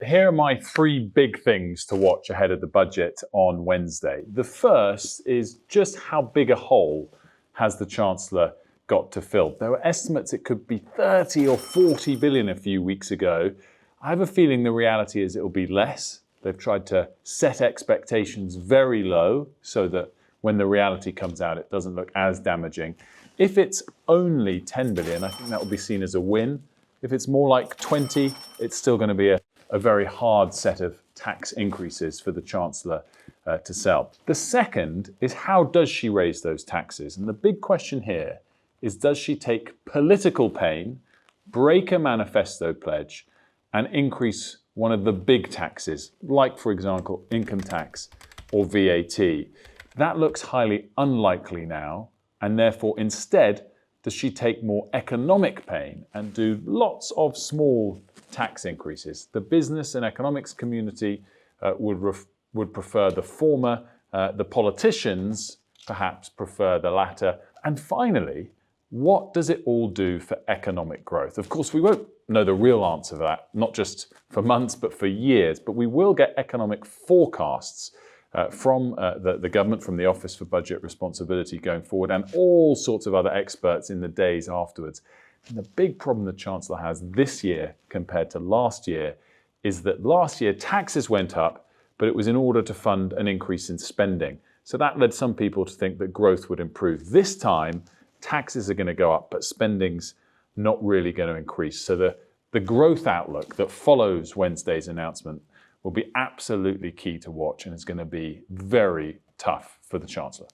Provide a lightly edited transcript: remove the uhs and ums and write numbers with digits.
Here are my three big things to watch ahead of the budget on Wednesday. The first is just how big a hole has the Chancellor got to fill. There were estimates it could be 30 or 40 billion a few weeks ago. I have a feeling the reality is it will be less. They've tried to set expectations very low so that when the reality comes out, it doesn't look as damaging. If it's only 10 billion, I think that will be seen as a win. If it's more like 20, it's still going to be a very hard set of tax increases for the Chancellor to sell. The second is, how does she raise those taxes? And the big question here is, does she take political pain, break a manifesto pledge, and increase one of the big taxes, like, for example, income tax or VAT? That looks highly unlikely now, and therefore instead, does she take more economic pain and do lots of small tax increases? The business and economics community would prefer the former. The politicians perhaps prefer the latter. And finally, what does it all do for economic growth? Of course, we won't know the real answer to that, not just for months, but for years. But we will get economic forecasts from the government, from the Office for Budget Responsibility going forward, and all sorts of other experts in the days afterwards. And the big problem the Chancellor has this year compared to last year is that last year taxes went up, but it was in order to fund an increase in spending. So that led some people to think that growth would improve. This time, taxes are going to go up, but spending's not really going to increase. So the growth outlook that follows Wednesday's announcement will be absolutely key to watch, and it's going to be very tough for the Chancellor.